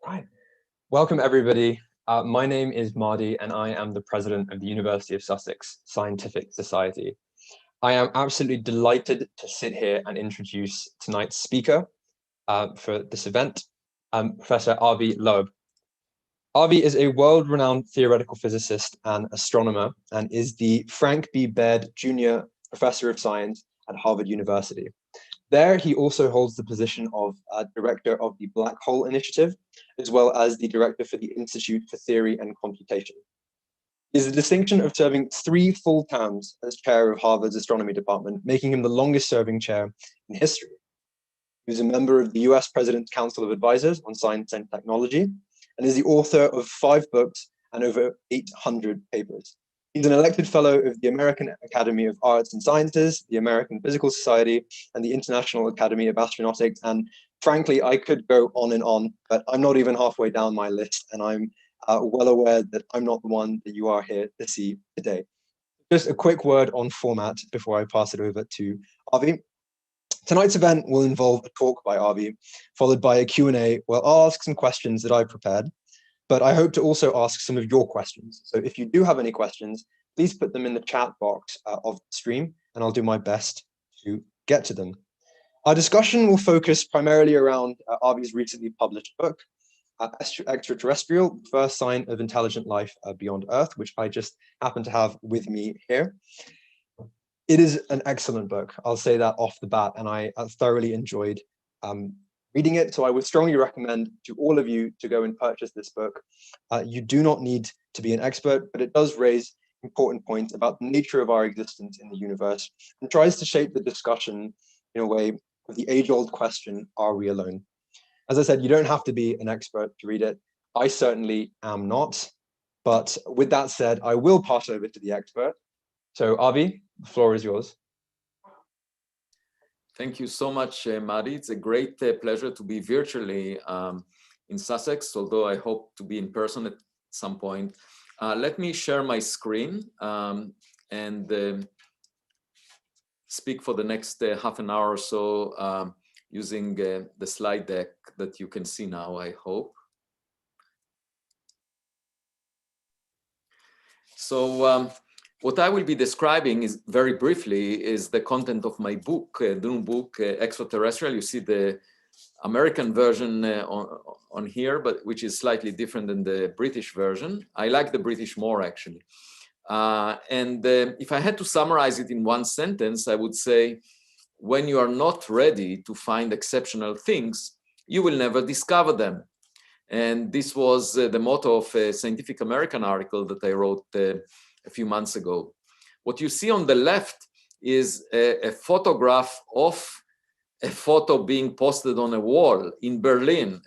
Right. Welcome, everybody. My name is Mardi, and I am the president of the University of Sussex Scientific Society. I am absolutely delighted to sit here and introduce tonight's speaker for this event, Professor Avi Loeb. Avi is a world-renowned theoretical physicist and astronomer, and is the Frank B. Baird Jr. Professor of Science at Harvard University. There, he also holds the position of director of the Black Hole Initiative, as well as the director for the Institute for Theory and Computation. He has the distinction of serving 3 full terms as chair of Harvard's astronomy department, making him the longest serving chair in history. He was a member of the US President's Council of Advisors on Science and Technology, and is the author of 5 books and over 800 papers. He's an elected fellow of the American Academy of Arts and Sciences, the American Physical Society, and the International Academy of Astronautics. And frankly, I could go on, but I'm not even halfway down my list, and I'm well aware that I'm not the one that you are here to see today. Just a quick word on format before I pass it over to Avi. Tonight's event will involve a talk by Avi, followed by a Q&A where I'll ask some questions that I prepared. But I hope to also ask some of your questions. So if you do have any questions, please put them in the chat box of the stream, and I'll do my best to get to them. Our discussion will focus primarily around Avi's recently published book, Extraterrestrial, First Sign of Intelligent Life Beyond Earth, which I just happen to have with me here. It is an excellent book. I'll say that off the bat, and I thoroughly enjoyed reading it, so I would strongly recommend to all of you to go and purchase this book. You do not need to be an expert, but it does raise important points about the nature of our existence in the universe, and tries to shape the discussion in a way of the age-old question, are we alone? As I said, you don't have to be an expert to read it. I certainly am not, but with that said, I will pass over to the expert. So Avi, the floor is yours. Thank you so much, Madi. It's a great pleasure to be virtually in Sussex, although I hope to be in person at some point. Let me share my screen and speak for the next half an hour or so using the slide deck that you can see now, I hope. So what I will be describing is very briefly is the content of my book, the new book, Extraterrestrial. You see the American version on here, but which is slightly different than the British version. I like the British more, actually. If I had to summarize it in one sentence, I would say, when you are not ready to find exceptional things, you will never discover them. And this was the motto of a Scientific American article that I wrote a few months ago. What you see on the left is a photograph of a photo being posted on a wall in Berlin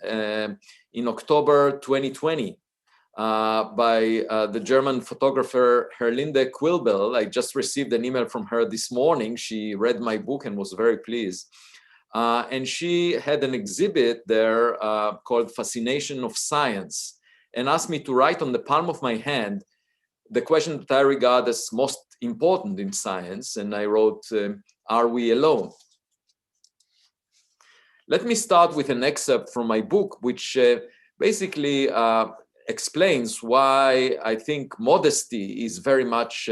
in October 2020 by the German photographer Herlinde Quilbel. I just received an email from her this morning. She read my book and was very pleased. And she had an exhibit there called Fascination of Science, and asked me to write on the palm of my hand the question that I regard as most important in science, and I wrote, are we alone? Let me start with an excerpt from my book, which basically explains why I think modesty is very much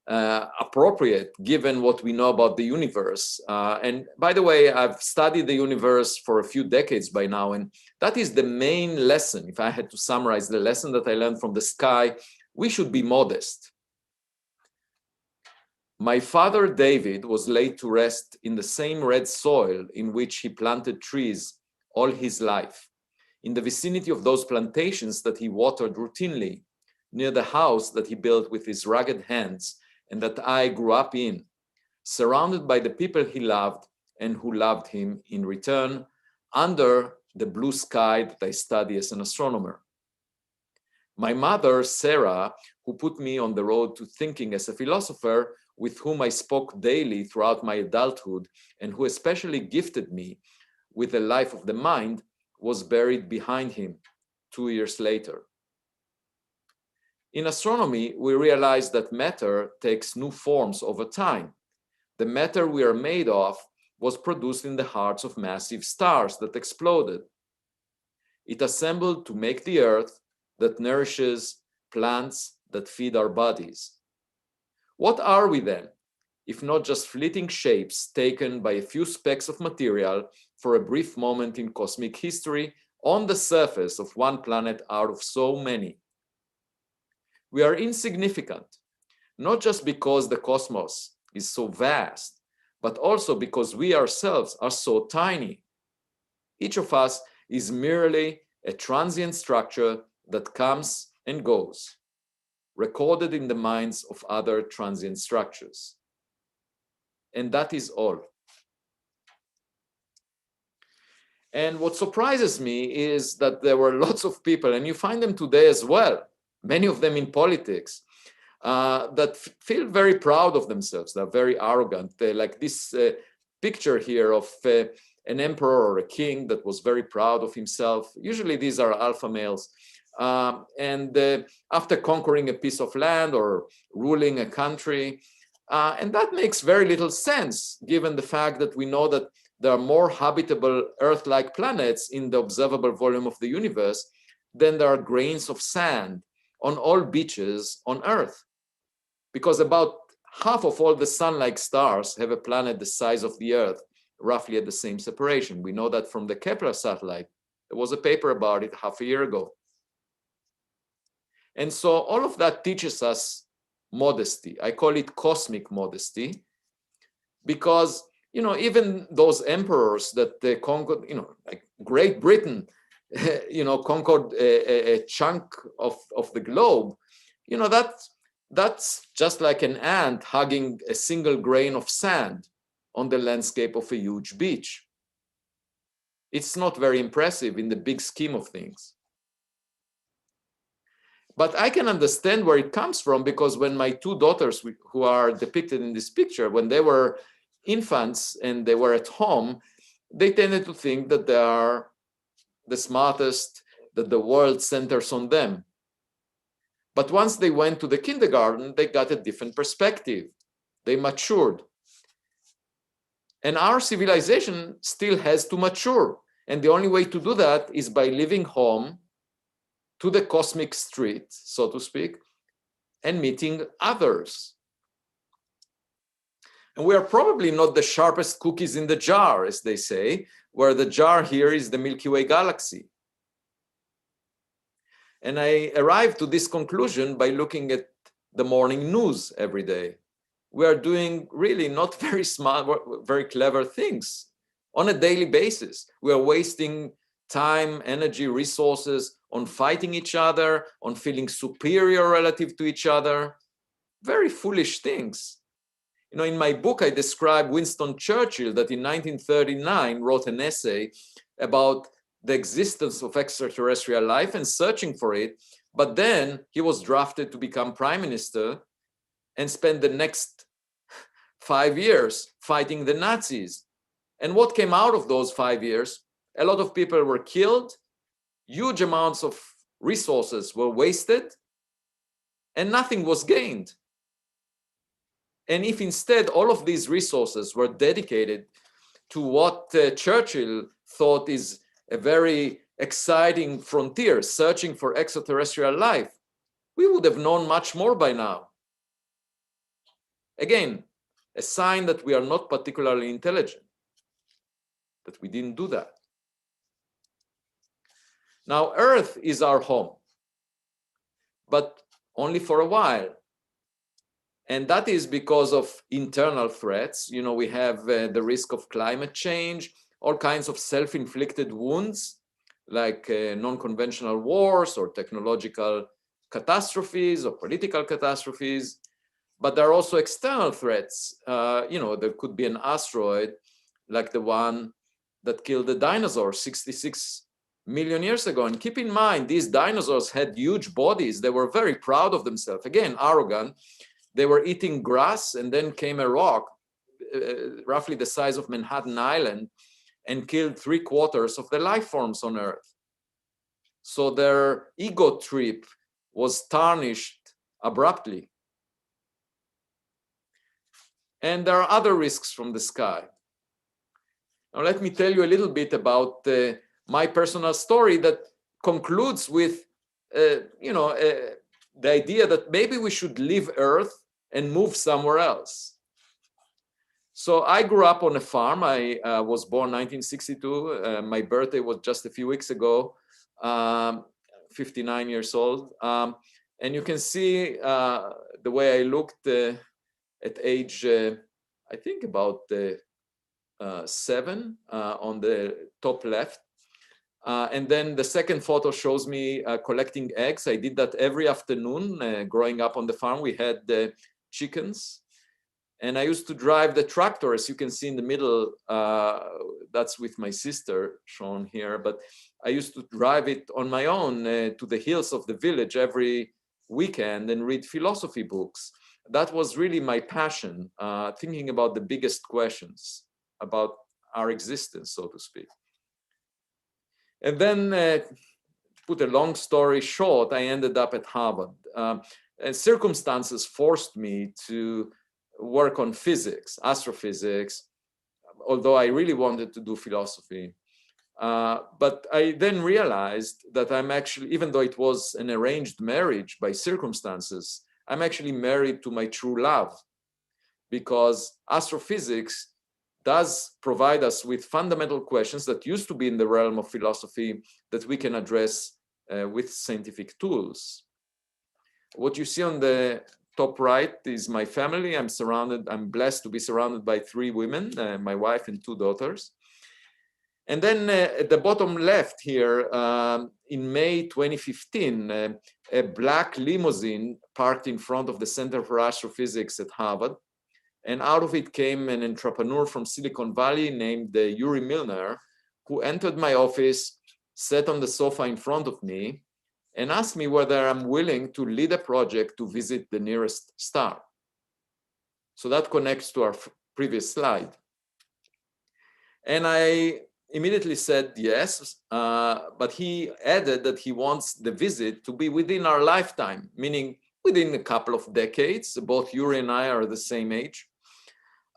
appropriate given what we know about the universe. And by the way, I've studied the universe for a few decades by now, and that is the main lesson. If I had to summarize the lesson that I learned from the sky, we should be modest. My father, David, was laid to rest in the same red soil in which he planted trees all his life, in the vicinity of those plantations that he watered routinely, near the house that he built with his rugged hands and that I grew up in, surrounded by the people he loved and who loved him in return, under the blue sky that I study as an astronomer. My mother, Sarah, who put me on the road to thinking as a philosopher, with whom I spoke daily throughout my adulthood, and who especially gifted me with a life of the mind, was buried behind him 2 years later. In astronomy, we realize that matter takes new forms over time. The matter we are made of was produced in the hearts of massive stars that exploded. it assembled to make the earth that nourishes plants that feed our bodies. What are we then, if not just fleeting shapes taken by a few specks of material for a brief moment in cosmic history on the surface of one planet out of so many? We are insignificant, not just because the cosmos is so vast, but also because we ourselves are so tiny. Each of us is merely a transient structure that comes and goes, recorded in the minds of other transient structures. And that is all. And what surprises me is that there were lots of people, and you find them today as well, many of them in politics, that feel very proud of themselves. They're very arrogant. Like this picture here of an emperor or a king that was very proud of himself. Usually these are alpha males. After conquering a piece of land or ruling a country, and that makes very little sense given the fact that we know that there are more habitable Earth-like planets in the observable volume of the universe than there are grains of sand on all beaches on Earth. Because about half of all the sun-like stars have a planet the size of the Earth, roughly at the same separation. We know that from the Kepler satellite. There was a paper about it half a year ago. And so all of that teaches us modesty. I call it cosmic modesty, because even those emperors that conquered, like Great Britain, conquered a chunk of the globe, that's just like an ant hugging a single grain of sand on the landscape of a huge beach. It's not very impressive in the big scheme of things. But I can understand where it comes from, because when my two daughters, who are depicted in this picture, when they were infants and they were at home, they tended to think that they are the smartest, that the world centers on them. But once they went to the kindergarten, they got a different perspective. They matured. And our civilization still has to mature. And the only way to do that is by living home to the cosmic street, so to speak, and meeting others. And we are probably not the sharpest cookies in the jar, as they say, where the jar here is the Milky Way galaxy. And I arrived to this conclusion by looking at the morning news every day. We are doing really not very smart, very clever things on a daily basis. We are wasting time, energy, resources on fighting each other, on feeling superior relative to each other. Very foolish things. In my book, I describe Winston Churchill, that in 1939 wrote an essay about the existence of extraterrestrial life and searching for it. But then he was drafted to become prime minister and spent the next 5 years fighting the Nazis. And what came out of those 5 years? A lot of people were killed, huge amounts of resources were wasted, and nothing was gained. And if instead all of these resources were dedicated to what Churchill thought is a very exciting frontier, searching for extraterrestrial life, we would have known much more by now. Again, a sign that we are not particularly intelligent, that we didn't do that. Now, Earth is our home, but only for a while. And that is because of internal threats. We have the risk of climate change, all kinds of self-inflicted wounds, like non-conventional wars or technological catastrophes or political catastrophes. But there are also external threats. There could be an asteroid like the one that killed the dinosaurs 66 million years ago. And keep in mind, these dinosaurs had huge bodies. They were very proud of themselves. Again, arrogant. They were eating grass, and then came a rock, roughly the size of Manhattan Island, and killed 3/4 of the life forms on Earth. So their ego trip was tarnished abruptly. And there are other risks from the sky. Now, let me tell you a little bit about my personal story that concludes with, the idea that maybe we should leave Earth and move somewhere else. So I grew up on a farm. I was born 1962. My birthday was just a few weeks ago, 59 years old. And you can see the way I looked at age, I think about 7 on the top left. And then the second photo shows me collecting eggs. I did that every afternoon. Growing up on the farm, we had chickens. And I used to drive the tractor, as you can see in the middle. That's with my sister shown here. But I used to drive it on my own to the hills of the village every weekend and read philosophy books. That was really my passion, thinking about the biggest questions about our existence, so to speak. And then, to put a long story short, I ended up at Harvard. And circumstances forced me to work on physics, astrophysics, although I really wanted to do philosophy. But I then realized that I'm actually, even though it was an arranged marriage by circumstances, I'm actually married to my true love, because astrophysics does provide us with fundamental questions that used to be in the realm of philosophy that we can address with scientific tools. What you see on the top right is my family. I'm blessed to be surrounded by 3 women, my wife and 2 daughters. And then at the bottom left here, in May 2015, a black limousine parked in front of the Center for Astrophysics at Harvard. And out of it came an entrepreneur from Silicon Valley named Yuri Milner, who entered my office, sat on the sofa in front of me, and asked me whether I'm willing to lead a project to visit the nearest star. So that connects to our previous slide. And I immediately said yes, but he added that he wants the visit to be within our lifetime, meaning within a couple of decades. Both Yuri and I are the same age.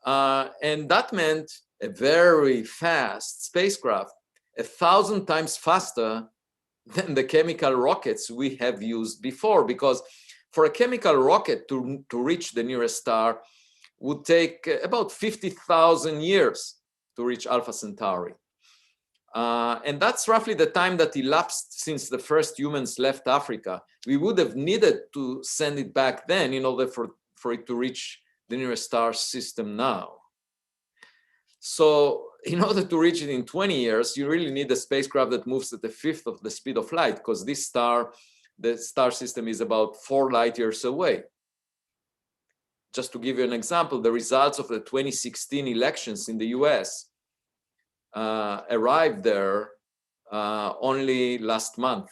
And that meant a very fast spacecraft, 1,000 times faster than the chemical rockets we have used before, because for a chemical rocket to reach the nearest star would take about 50,000 years to reach Alpha Centauri. And that's roughly the time that elapsed since the first humans left Africa. We would have needed to send it back then in order for it to reach the nearest star system now. So in order to reach it in 20 years, you really need a spacecraft that moves at 1/5 of the speed of light, because this star, the star system, is about 4 light years away. Just to give you an example, the results of the 2016 elections in the US arrived there only last month.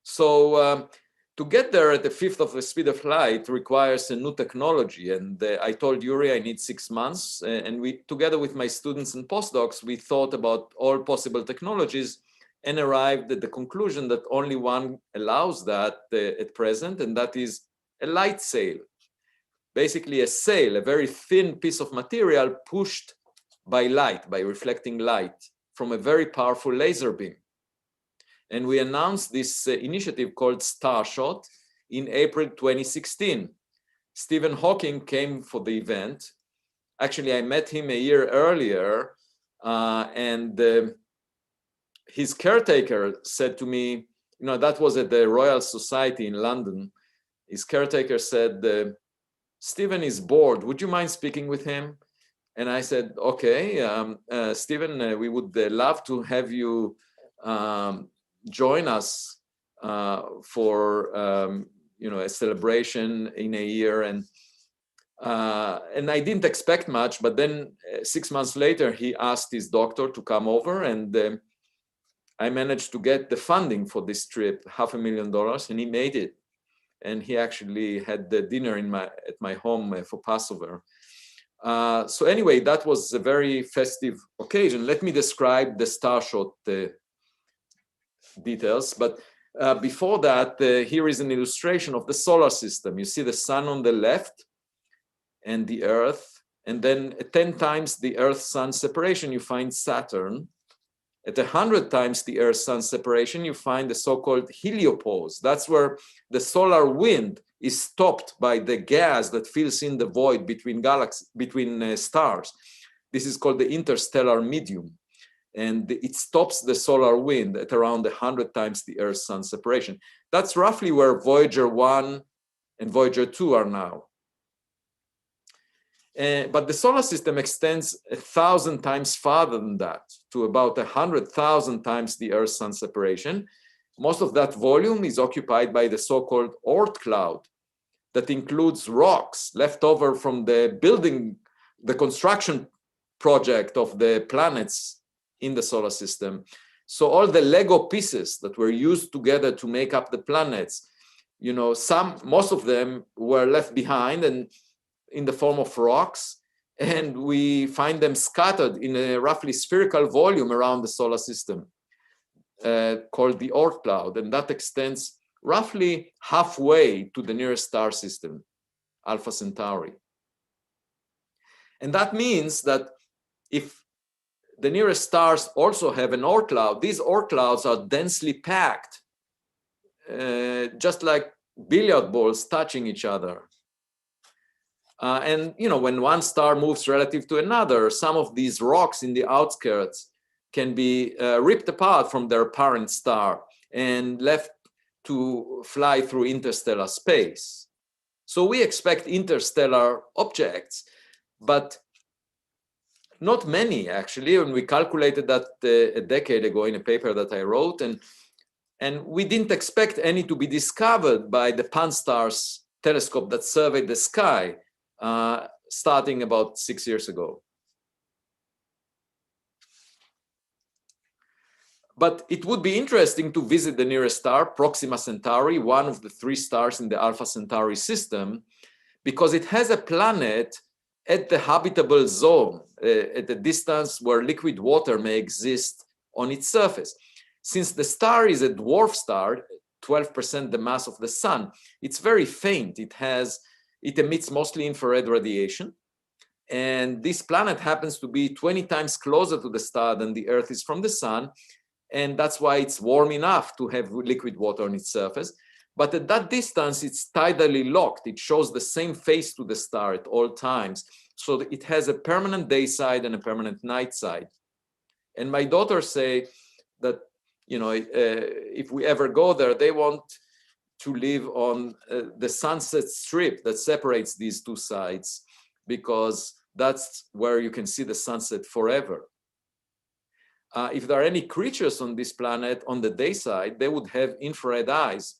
So to get there at 1/5 of the speed of light requires a new technology. And I told Yuri I need 6 months. And we, together with my students and postdocs, we thought about all possible technologies and arrived at the conclusion that only one allows that at present, and that is a light sail. Basically a sail, a very thin piece of material pushed by light, by reflecting light from a very powerful laser beam. And we announced this initiative called Starshot in April 2016. Stephen Hawking came for the event. Actually, I met him a year earlier, and his caretaker said to me, that was at the Royal Society in London. His caretaker said, Stephen is bored. Would you mind speaking with him? And I said, okay, Stephen, we would love to have you join us for a celebration in a year. And I didn't expect much, but then 6 months later, he asked his doctor to come over, and I managed to get the funding for this trip, $500,000, and he made it. And he actually had the dinner at my home for Passover. So anyway, that was a very festive occasion. Let me describe the Starshot details. But before that, here is an illustration of the solar system. You see the sun on the left and the Earth. And then 10 times the Earth-Sun separation, you find Saturn. At 100 times the Earth-Sun separation, you find the so-called heliopause. That's where the solar wind is stopped by the gas that fills in the void between stars. This is called the interstellar medium. And it stops the solar wind at around 100 times the Earth-Sun separation. That's roughly where Voyager 1 and Voyager 2 are now. But the solar system extends 1,000 times farther than that, to about 100,000 times the Earth-Sun separation. Most of that volume is occupied by the so-called Oort cloud that includes rocks left over from the construction project of the planets in the solar system. So all the Lego pieces that were used together to make up the planets, most of them were left behind and in the form of rocks, and we find them scattered in a roughly spherical volume around the solar system called the Oort cloud, and that extends roughly halfway to the nearest star system, Alpha Centauri. And that means that if the nearest stars also have an Oort cloud, these Oort clouds are densely packed, just like billiard balls touching each other. And when one star moves relative to another, some of these rocks in the outskirts can be ripped apart from their parent star and left to fly through interstellar space. So we expect interstellar objects, but not many, actually. And we calculated that a decade ago in a paper that I wrote, and we didn't expect any to be discovered by the Pan-STARRS telescope that surveyed the sky, starting about 6 years ago. But it would be interesting to visit the nearest star, Proxima Centauri, one of the 3 stars in the Alpha Centauri system, because it has a planet at the habitable zone, at a distance where liquid water may exist on its surface. Since the star is a dwarf star, 12% the mass of the sun, it's very faint. It emits mostly infrared radiation. And this planet happens to be 20 times closer to the star than the Earth is from the sun. And that's why it's warm enough to have liquid water on its surface. But at that distance, it's tidally locked. It shows the same face to the star at all times. So it has a permanent day side and a permanent night side. And my daughters say that, if we ever go there, they want to live on the sunset strip that separates these 2 sides, because that's where you can see the sunset forever. If there are any creatures on this planet on the day side, they would have infrared eyes.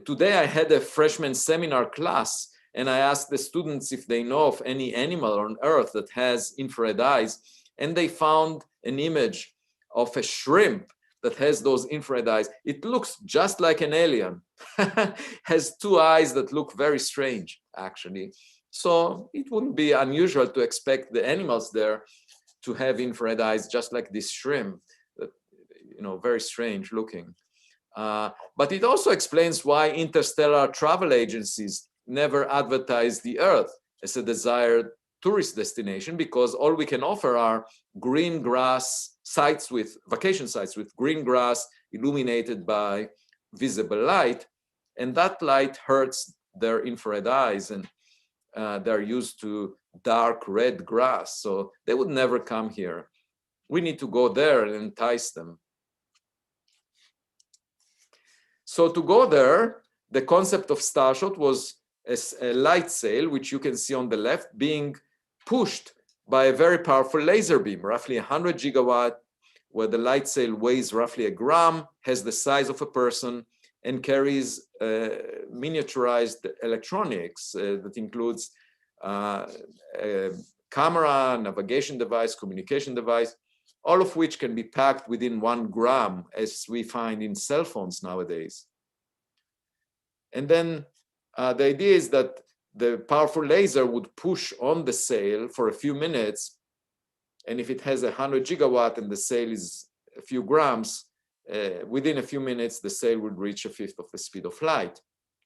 Today I had a freshman seminar class, and I asked the students if they know of any animal on Earth that has infrared eyes, and they found an image of a shrimp that has those infrared eyes. It looks just like an alien, has 2 eyes that look very strange, actually. So it wouldn't be unusual to expect the animals there to have infrared eyes, just like this shrimp, that, very strange looking. But it also explains why interstellar travel agencies never advertise the Earth as a desired tourist destination, because all we can offer are green grass vacation sites with green grass illuminated by visible light. And that light hurts their infrared eyes, and they're used to dark red grass. So they would never come here. We need to go there and entice them. So to go there, the concept of Starshot was a light sail, which you can see on the left, being pushed by a very powerful laser beam, roughly 100 gigawatt, where the light sail weighs roughly 1 gram, has the size of a person, and carries miniaturized electronics that includes a camera, navigation device, communication device, all of which can be packed within 1 gram, as we find in cell phones nowadays. And then the idea is that the powerful laser would push on the sail for a few minutes, and if it has 100 gigawatt and the sail is a few grams, within a few minutes, the sail would reach 1/5 of the speed of light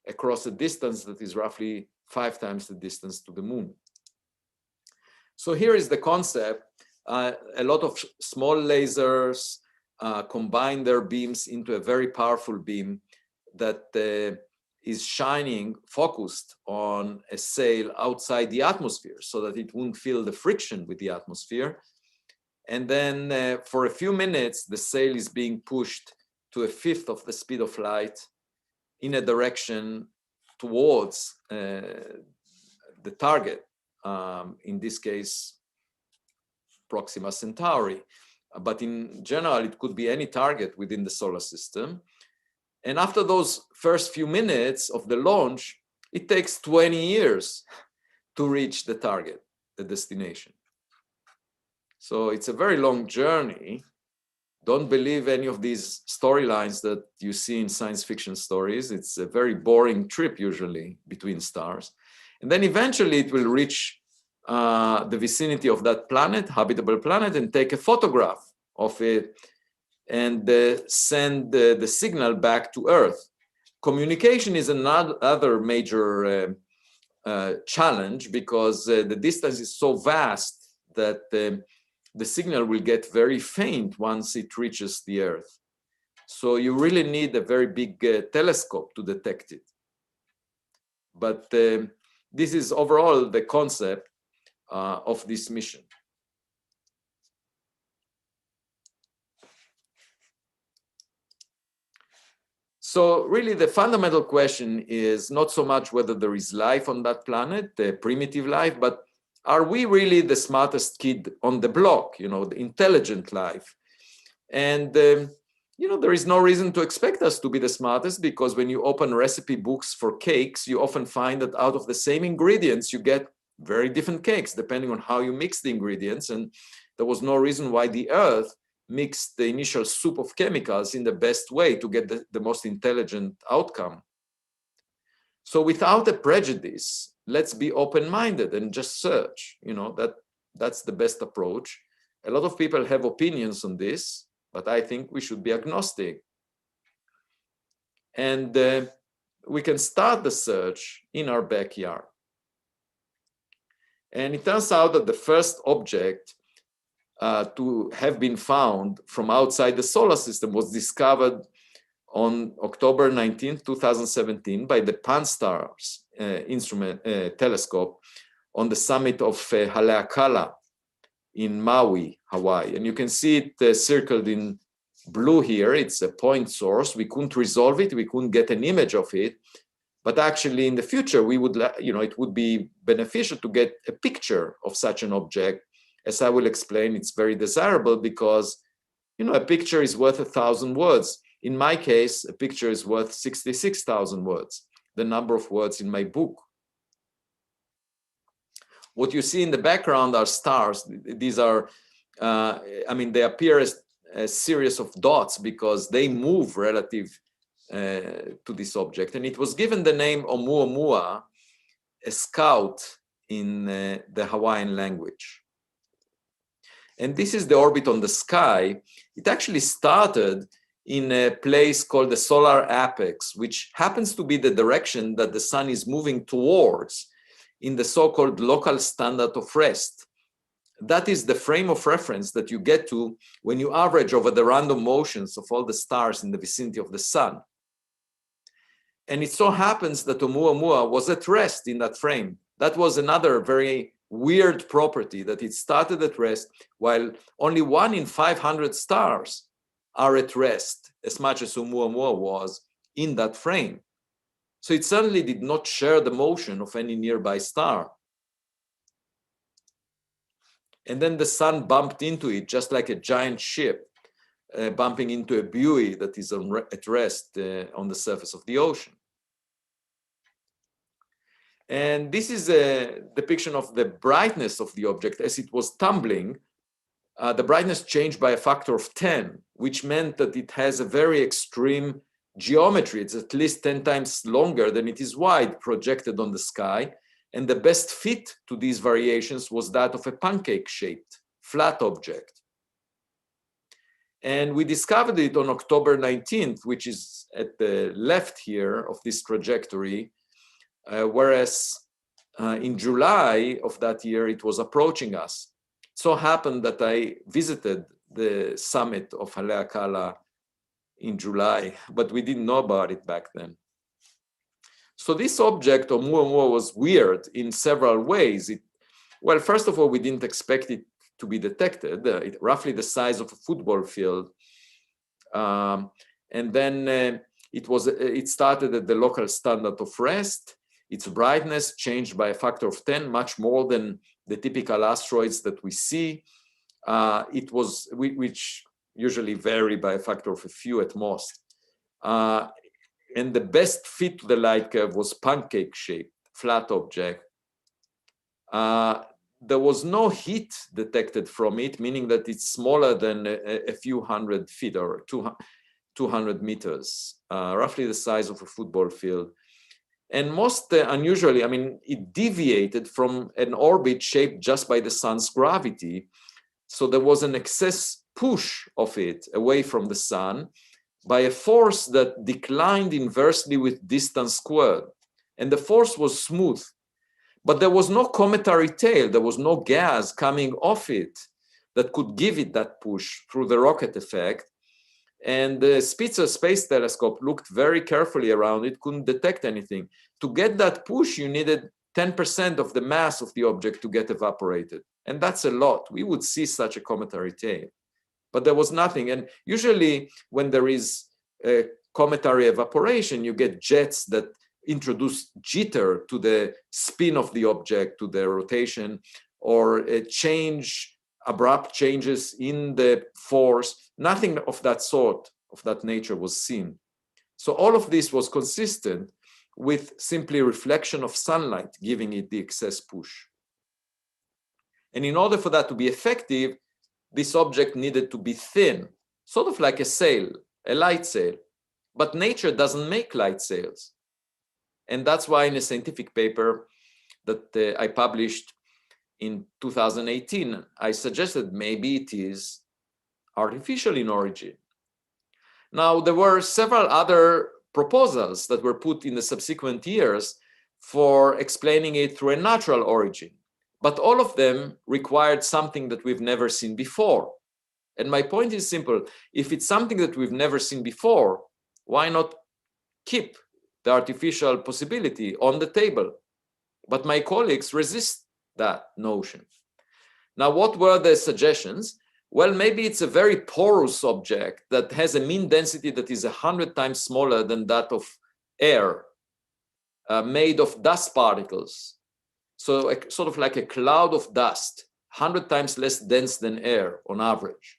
across a distance that is roughly 5 times the distance to the moon. So here is the concept. A lot of small lasers combine their beams into a very powerful beam that is shining, focused on a sail outside the atmosphere so that it won't feel the friction with the atmosphere. And then for a few minutes, the sail is being pushed to a fifth of the speed of light in a direction towards the target, in this case, Proxima Centauri. But in general, it could be any target within the solar system. And after those first few minutes of the launch, it takes 20 years to reach the target, the destination. So it's a very long journey. Don't believe any of these storylines that you see in science fiction stories. It's a very boring trip usually between stars. And then eventually it will reach the vicinity of that planet, habitable planet, and take a photograph of it and send the signal back to Earth. Communication is another major challenge because the distance is so vast that the signal will get very faint once it reaches the Earth. So you really need a very big telescope to detect it. But this is overall the concept of this mission. So really the fundamental question is not so much whether there is life on that planet, the primitive life, but are we really the smartest kid on the block, you know, the intelligent life? And, you know, there is no reason to expect us to be the smartest, because when you open recipe books for cakes, you often find that out of the same ingredients, you get very different cakes, depending on how you mix the ingredients. And there was no reason why the Earth mixed the initial soup of chemicals in the best way to get the most intelligent outcome. So without a prejudice, let's be open-minded and just search. You know, that's the best approach. A lot of people have opinions on this, but I think we should be agnostic. And we can start the search in our backyard. And it turns out that the first object to have been found from outside the solar system was discovered on October 19, 2017 by the Pan-STARRS telescope on the summit of Haleakala in Maui, Hawaii. And you can see it circled in blue here. It's a point source. We couldn't resolve it. We couldn't get an image of it. But actually in the future, we would, you know, it would be beneficial to get a picture of such an object. As I will explain, it's very desirable because, you know, a picture is worth 1,000 words. In my case, a picture is worth 66,000 words, the number of words in my book. What you see in the background are stars. These are, I mean, they appear as a series of dots because they move relative to this object. And it was given the name Oumuamua, a scout in the Hawaiian language. And this is the orbit on the sky. It actually started in a place called the solar apex, which happens to be the direction that the sun is moving towards in the so-called local standard of rest. That is the frame of reference that you get to when you average over the random motions of all the stars in the vicinity of the sun. And it so happens that Oumuamua was at rest in that frame. That was another very weird property, that it started at rest, while only 1 in 500 stars are at rest, as much as Oumuamua was in that frame. So it certainly did not share the motion of any nearby star. And then the sun bumped into it, just like a giant ship bumping into a buoy that is at rest on the surface of the ocean. And this is a depiction of the brightness of the object as it was tumbling. The brightness changed by a factor of 10, which meant that it has a very extreme geometry. It's at least 10 times longer than it is wide, projected on the sky. And the best fit to these variations was that of a pancake-shaped, flat object. And we discovered it on October 19th, which is at the left here of this trajectory, whereas in July of that year, it was approaching us. It so happened that I visited the summit of Haleakala in July, but we didn't know about it back then. So this object, Oumuamua, was weird in several ways. Well, first of all, we didn't expect it to be detected. Roughly the size of a football field. And then it started at the local standard of rest. Its brightness changed by a factor of 10, much more than the typical asteroids that we see. Which usually vary by a factor of a few at most. And the best fit to the light curve was pancake-shaped, flat object. There was no heat detected from it, meaning that it's smaller than a few hundred feet or 200 meters, roughly the size of a football field. And most unusually, I mean, it deviated from an orbit shaped just by the sun's gravity. So there was an excess push of it away from the sun by a force that declined inversely with distance squared. And the force was smooth. But there was no cometary tail. There was no gas coming off it that could give it that push through the rocket effect. And the Spitzer Space Telescope looked very carefully around it, couldn't detect anything. To get that push, you needed 10% of the mass of the object to get evaporated. And that's a lot. We would see such a cometary tail. But there was nothing. And usually when there is a cometary evaporation, you get jets that introduce jitter to the spin of the object, to the rotation, or a abrupt changes in the force. Nothing of that sort, of that nature was seen. So all of this was consistent with simply reflection of sunlight, giving it the excess push. And in order for that to be effective, this object needed to be thin, sort of like a sail, a light sail. But nature doesn't make light sails. And that's why in a scientific paper that I published in 2018, I suggested maybe it is artificial in origin. Now, there were several other proposals that were put in the subsequent years for explaining it through a natural origin. But all of them required something that we've never seen before. And my point is simple. If it's something that we've never seen before, why not keep the artificial possibility on the table? But my colleagues resist that notion. Now, what were the suggestions? Well, maybe it's a very porous object that has a mean density that is 100 times smaller than that of air, made of dust particles. So sort of like a cloud of dust, 100 times less dense than air on average,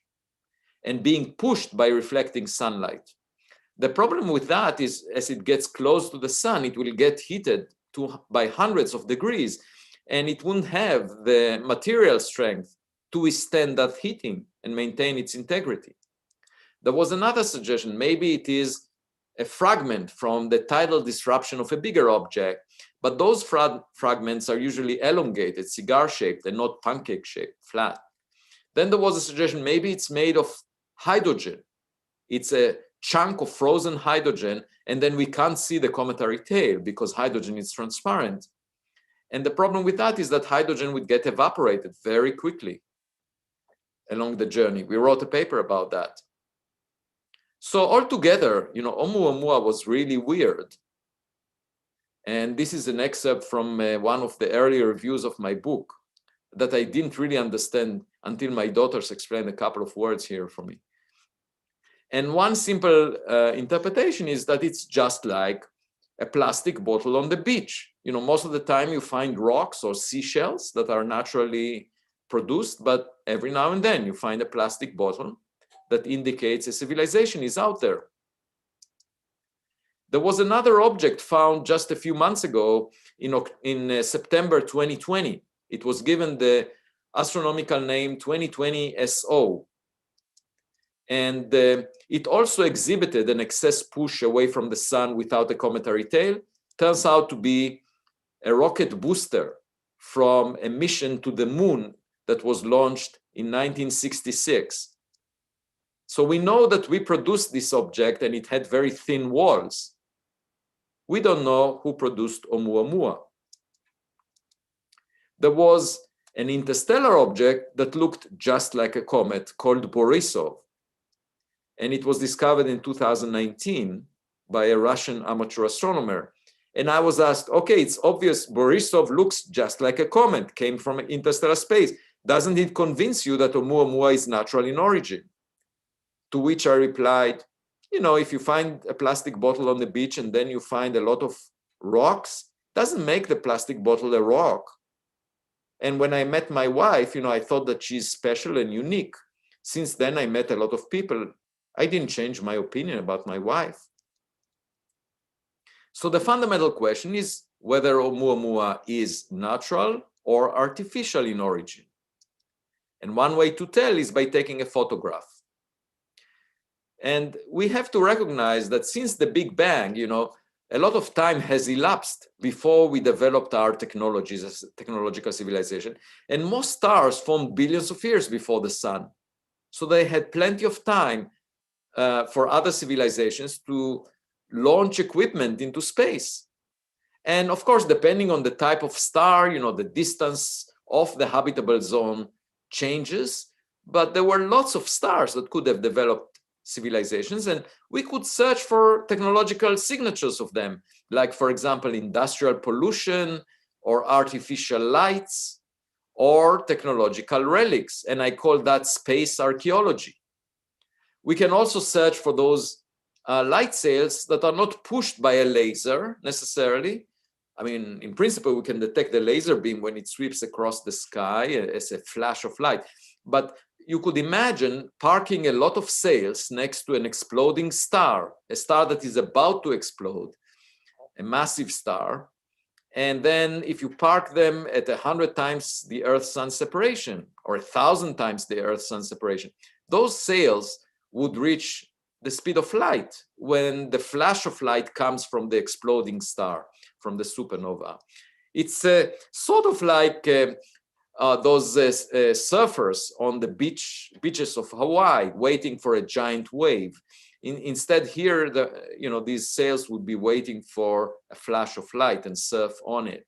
and being pushed by reflecting sunlight. The problem with that is as it gets close to the sun, it will get heated by hundreds of degrees, and it wouldn't have the material strength to withstand that heating and maintain its integrity. There was another suggestion. Maybe it is a fragment from the tidal disruption of a bigger object, but those fragments are usually elongated, cigar-shaped, and not pancake-shaped, flat. Then there was a suggestion, maybe it's made of hydrogen. It's a chunk of frozen hydrogen, and then we can't see the cometary tail because hydrogen is transparent. And the problem with that is that hydrogen would get evaporated very quickly along the journey. We wrote a paper about that. So altogether, Oumuamua was really weird. And this is an excerpt from one of the early reviews of my book that I didn't really understand until my daughters explained a couple of words here for me. And one simple interpretation is that it's just like a plastic bottle on the beach. Most of the time you find rocks or seashells that are naturally produced, but every now and then you find a plastic bottle that indicates a civilization is out there. There was another object found just a few months ago in September 2020. It was given the astronomical name 2020 SO. And it also exhibited an excess push away from the sun without a cometary tail. Turns out to be a rocket booster from a mission to the moon that was launched in 1966. So we know that we produced this object and it had very thin walls. We don't know who produced Oumuamua. There was an interstellar object that looked just like a comet called Borisov. And it was discovered in 2019 by a Russian amateur astronomer. And I was asked, okay, it's obvious Borisov looks just like a comet, came from interstellar space. Doesn't it convince you that Oumuamua is natural in origin? To which I replied, you know, if you find a plastic bottle on the beach and then you find a lot of rocks, doesn't make the plastic bottle a rock. And when I met my wife, you know, I thought that she's special and unique. Since then, I met a lot of people. I didn't change my opinion about my wife. So the fundamental question is whether Oumuamua is natural or artificial in origin. And one way to tell is by taking a photograph. And we have to recognize that since the Big Bang, you know, a lot of time has elapsed before we developed our technologies as a technological civilization. And most stars formed billions of years before the sun. So they had plenty of time for other civilizations to launch equipment into space. And of course, depending on the type of star, you know, the distance of the habitable zone changes, but there were lots of stars that could have developed civilizations, and we could search for technological signatures of them, like, for example, industrial pollution or artificial lights or technological relics, and I call that space archaeology. We can also search for those light sails that are not pushed by a laser necessarily. I mean, in principle, we can detect the laser beam when it sweeps across the sky as a flash of light. But you could imagine parking a lot of sails next to an exploding star, a star that is about to explode, a massive star. And then if you park them at 100 times the Earth-Sun separation or 1,000 times the Earth-Sun separation, those sails would reach the speed of light when the flash of light comes from the exploding star, from the supernova. It's sort of like those surfers on the beaches of Hawaii waiting for a giant wave. Instead, here, these sails would be waiting for a flash of light and surf on it.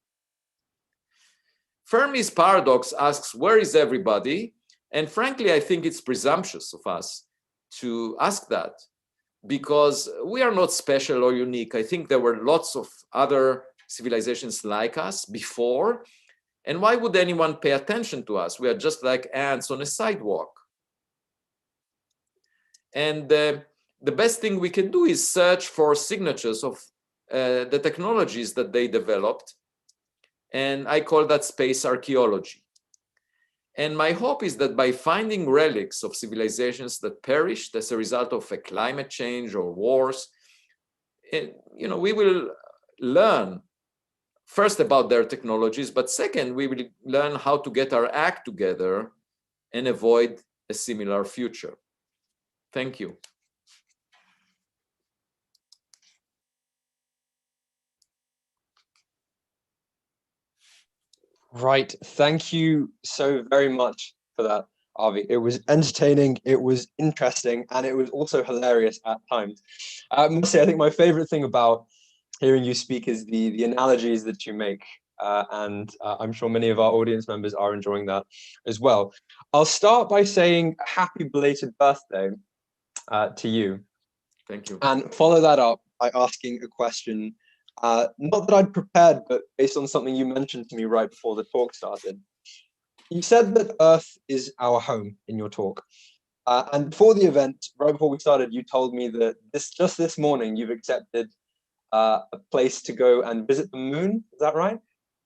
Fermi's paradox asks, where is everybody? And frankly, I think it's presumptuous of us to ask that, because we are not special or unique. I think there were lots of other civilizations like us before. And why would anyone pay attention to us? We are just like ants on a sidewalk. And the best thing we can do is search for signatures of the technologies that they developed. And I call that space archaeology. And my hope is that by finding relics of civilizations that perished as a result of a climate change or wars, we will learn first about their technologies, but second, we will learn how to get our act together and avoid a similar future. Thank you. Right. Thank you so very much for that, Avi. It was entertaining, it was interesting, and it was also hilarious at times. I must say, I think my favorite thing about hearing you speak is the analogies that you make. And I'm sure many of our audience members are enjoying that as well. I'll start by saying happy belated birthday to you. Thank you. And follow that up by asking a question, not that I'd prepared, but based on something you mentioned to me right before the talk started. You said that Earth is our home in your talk. And before the event, right before we started, you told me that just this morning you've accepted a place to go and visit the moon. Is that right?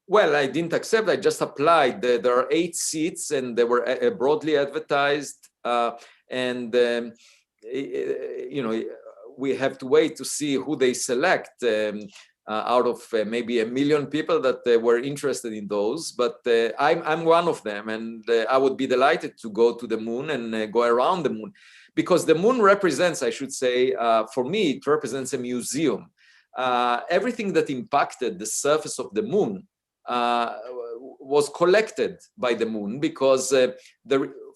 Well, I didn't accept. I just applied. There are 8 seats, and they were broadly advertised. We have to wait to see who they select out of maybe 1 million people that were interested in those. But I'm one of them, and I would be delighted to go to the moon and go around the moon, because the moon represents, I should say, for me, it represents a museum. Everything that impacted the surface of the moon was collected by the moon, because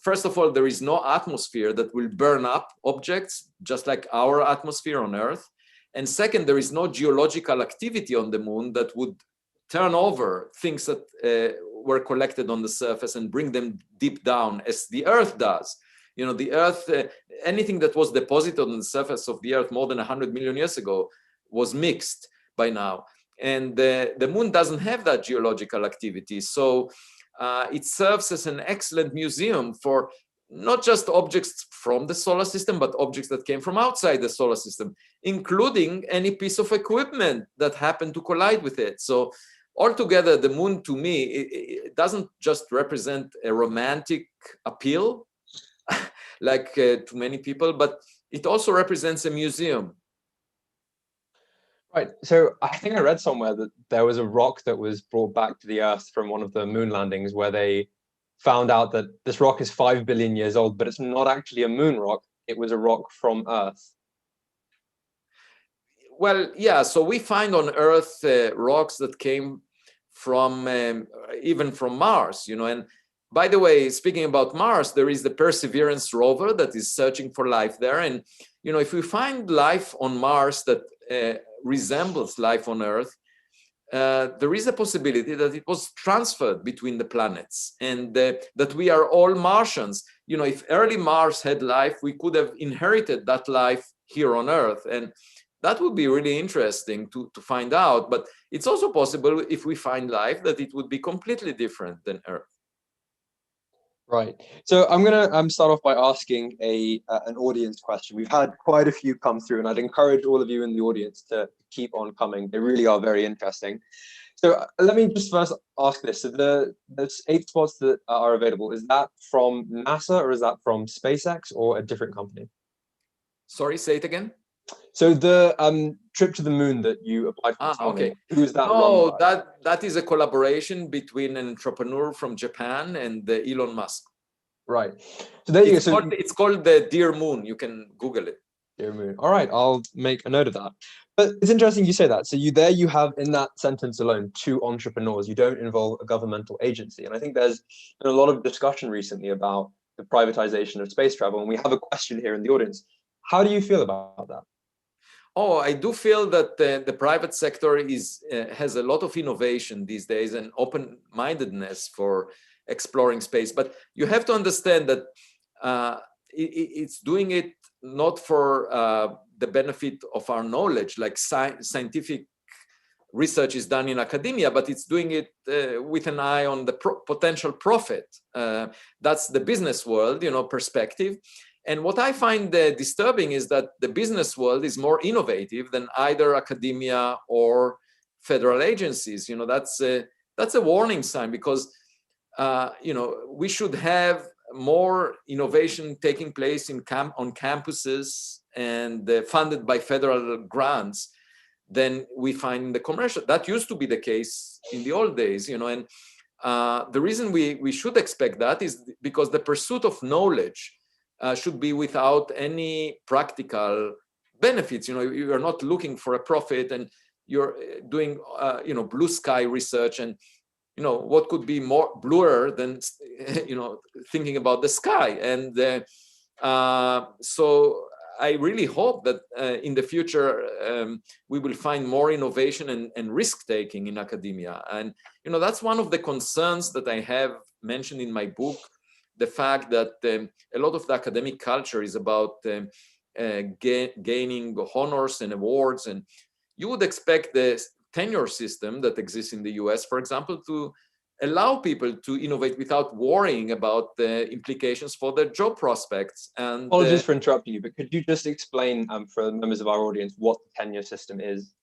first of all, there is no atmosphere that will burn up objects, just like our atmosphere on Earth. And second, there is no geological activity on the moon that would turn over things that were collected on the surface and bring them deep down, as the Earth does. You know, the Earth, anything that was deposited on the surface of the Earth more than 100 million years ago was mixed by now. And the moon doesn't have that geological activity. So it serves as an excellent museum for not just objects from the solar system, but objects that came from outside the solar system, including any piece of equipment that happened to collide with it. So altogether, the moon, to me, it doesn't just represent a romantic appeal, like to many people, but it also represents a museum. Right. So I think I read somewhere that there was a rock that was brought back to the Earth from one of the moon landings where they found out that this rock is 5 billion years old, but it's not actually a moon rock. It was a rock from Earth. Well, yeah. So we find on Earth rocks that came from even from Mars, you know. And by the way, speaking about Mars, there is the Perseverance rover that is searching for life there. And, you know, if we find life on Mars that resembles life on Earth, there is a possibility that it was transferred between the planets and that we are all Martians. You know, if early Mars had life, we could have inherited that life here on Earth. And that would be really interesting to find out. But it's also possible, if we find life, that it would be completely different than Earth. Right. So I'm going to start off by asking an audience question. We've had quite a few come through, and I'd encourage all of you in the audience to keep on coming. They really are very interesting. So let me just first ask this. So there's 8 spots that are available. Is that from NASA, or is that from SpaceX, or a different company? Sorry, say it again. So the trip to the moon that you applied for this morning, who is that run by? that is a collaboration between an entrepreneur from Japan and Elon Musk. Right. So there you go. So it's called the Dear Moon. You can Google it. Dear Moon. All right, I'll make a note of that. But it's interesting you say that. So you have in that sentence alone 2 entrepreneurs. You don't involve a governmental agency. And I think there's been a lot of discussion recently about the privatization of space travel. And we have a question here in the audience. How do you feel about that? Oh, I do feel that the private sector has a lot of innovation these days and open-mindedness for exploring space. But you have to understand that it's doing it not for the benefit of our knowledge, like scientific research is done in academia, but it's doing it with an eye on the potential profit. That's the business world, you know, perspective. And what I find disturbing is that the business world is more innovative than either academia or federal agencies. You know, that's a warning sign, because you know, we should have more innovation taking place on campuses and funded by federal grants than we find in the commercial. That used to be the case in the old days, you know. And the reason we should expect that is because the pursuit of knowledge should be without any practical benefits. You know, you are not looking for a profit, and you're doing, you know, blue sky research. And, you know, what could be more bluer than, you know, thinking about the sky? And so I really hope that in the future we will find more innovation and risk-taking in academia. And, you know, that's one of the concerns that I have mentioned in my book, the fact that a lot of the academic culture is about gaining honors and awards. And you would expect the tenure system that exists in the US, for example, to allow people to innovate without worrying about the implications for their job prospects. And apologies for interrupting you, but could you just explain for the members of our audience what the tenure system is?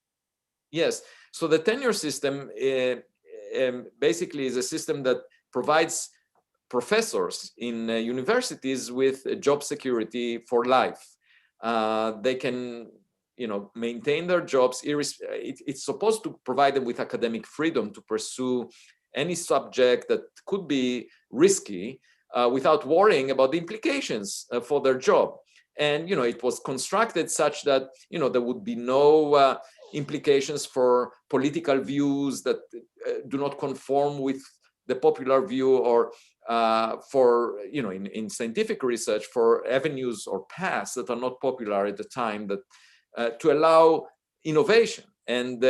Yes. So the tenure system basically is a system that provides professors in universities with job security for life. They can, you know, maintain their jobs. It's supposed to provide them with academic freedom to pursue any subject that could be risky without worrying about the implications for their job. And, you know, it was constructed such that, you know, there would be no implications for political views that do not conform with the popular view, or for, you know, in scientific research, for avenues or paths that are not popular at the time, that to allow innovation. And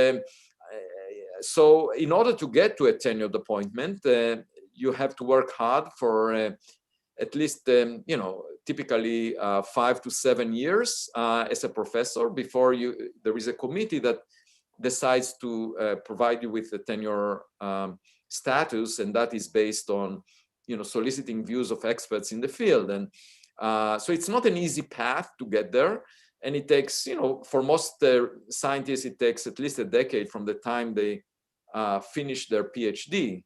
So in order to get to a tenured appointment, you have to work hard for at least, typically 5 to 7 years as a professor before there is a committee that decides to provide you with a tenure status, and that is based on, soliciting views of experts in the field. And so it's not an easy path to get there. And it takes, for most scientists, it takes at least a decade from the time they finish their PhD.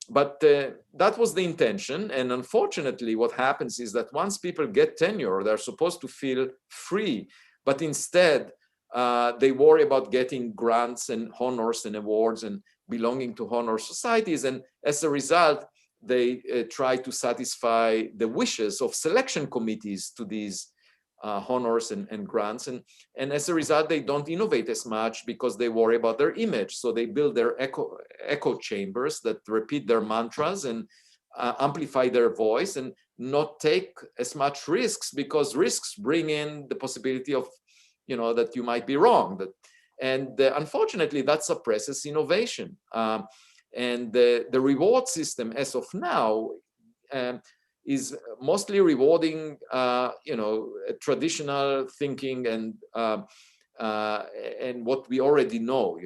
But that was the intention. And unfortunately, what happens is that once people get tenure, they're supposed to feel free, but instead they worry about getting grants and honors and awards and belonging to honor societies. And as a result, they try to satisfy the wishes of selection committees to these honors and grants. And as a result, they don't innovate as much because they worry about their image. So they build their echo chambers that repeat their mantras and amplify their voice, and not take as much risks, because risks bring in the possibility of, that you might be wrong. And unfortunately, that suppresses innovation. And the reward system as of now is mostly rewarding, traditional thinking and what we already know,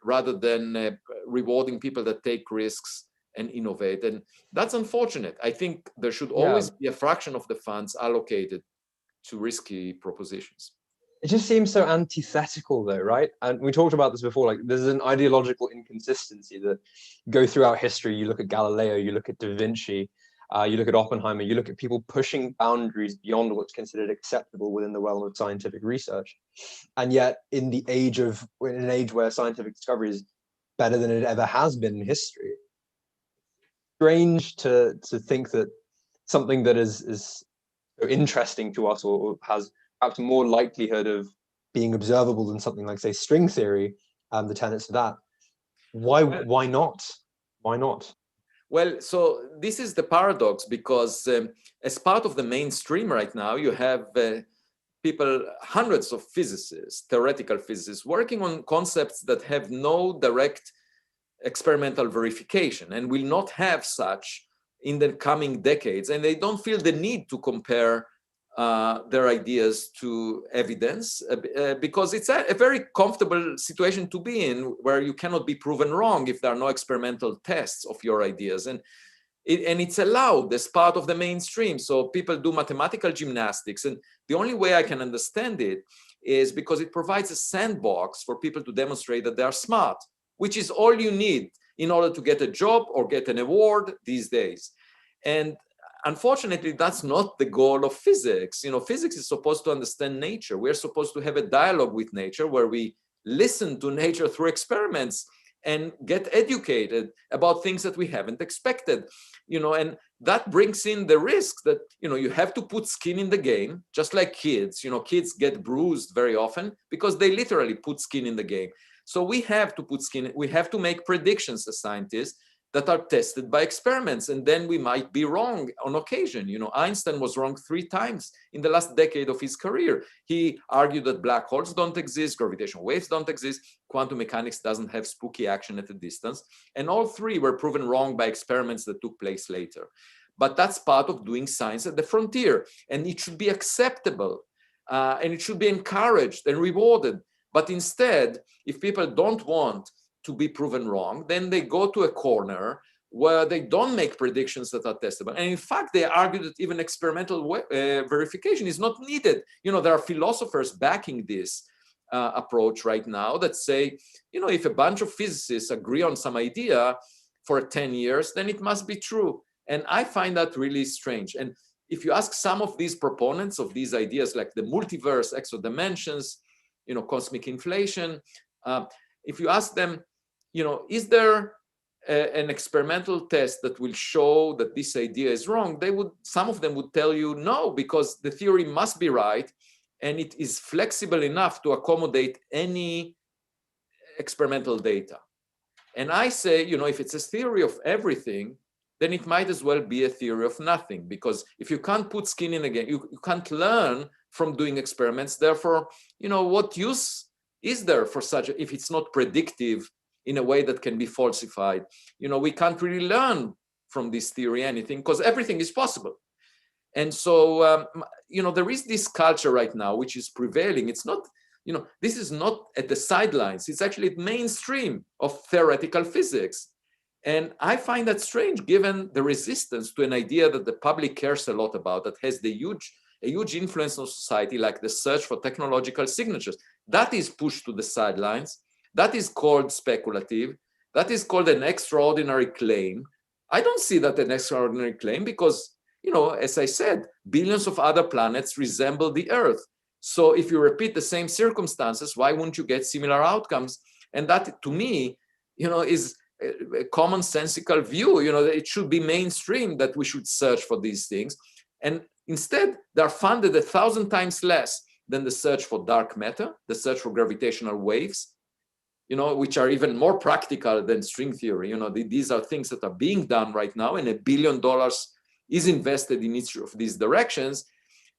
rather than rewarding people that take risks and innovate. And that's unfortunate. I think there should always be a fraction of the funds allocated to risky propositions. It just seems so antithetical though, right? And we talked about this before, like there's an ideological inconsistency that go throughout history. You look at Galileo, you look at Da Vinci, you look at Oppenheimer, you look at people pushing boundaries beyond what's considered acceptable within the realm of scientific research. And yet in an age where scientific discovery is better than it ever has been in history, strange to think that something that is interesting to us, or has perhaps more likelihood of being observable than something like, say, string theory, the tenets of that. Why not? Why not? Well, so this is the paradox, because as part of the mainstream right now, you have people, hundreds of physicists, theoretical physicists, working on concepts that have no direct experimental verification and will not have such in the coming decades. And they don't feel the need to compare their ideas to evidence, because it's a very comfortable situation to be in, where you cannot be proven wrong if there are no experimental tests of your ideas. And it's allowed as part of the mainstream. So people do mathematical gymnastics. And the only way I can understand it is because it provides a sandbox for people to demonstrate that they are smart, which is all you need in order to get a job or get an award these days. And unfortunately, that's not the goal of physics. Physics is supposed to understand nature. We're supposed to have a dialogue with nature where we listen to nature through experiments and get educated about things that we haven't expected. And that brings in the risk that, you have to put skin in the game, just like kids. Kids get bruised very often because they literally put skin in the game. So we have to put skin, we have to make predictions as scientists that are tested by experiments, and then we might be wrong on occasion. Einstein was wrong 3 times in the last decade of his career. He argued that black holes don't exist, gravitational waves don't exist, quantum mechanics doesn't have spooky action at a distance, and all 3 were proven wrong by experiments that took place later. But that's part of doing science at the frontier, and it should be acceptable, and it should be encouraged and rewarded. But instead, if people don't want to be proven wrong, then they go to a corner where they don't make predictions that are testable. And in fact, they argue that even experimental verification is not needed. There are philosophers backing this approach right now that say, if a bunch of physicists agree on some idea for 10 years, then it must be true. And I find that really strange. And if you ask some of these proponents of these ideas, like the multiverse, extra dimensions, cosmic inflation, if you ask them, is there an experimental test that will show that this idea is wrong? Some of them would tell you no, because the theory must be right, and it is flexible enough to accommodate any experimental data. And I say, if it's a theory of everything, then it might as well be a theory of nothing, because if you can't put skin in the game, you can't learn from doing experiments. Therefore, what use is there for such, if it's not predictive in a way that can be falsified? We can't really learn from this theory anything, because everything is possible. And so, there is this culture right now which is prevailing. It's not, this is not at the sidelines. It's actually at mainstream of theoretical physics. And I find that strange, given the resistance to an idea that the public cares a lot about, that has a huge influence on society, like the search for technological signatures. That is pushed to the sidelines. That is called speculative. That is called an extraordinary claim. I don't see that an extraordinary claim because, as I said, billions of other planets resemble the Earth. So if you repeat the same circumstances, why wouldn't you get similar outcomes? And that, to me, is a commonsensical view. It should be mainstream that we should search for these things. And instead, they're funded 1,000 times less than the search for dark matter, the search for gravitational waves, which are even more practical than string theory. These are things that are being done right now, and $1 billion is invested in each of these directions.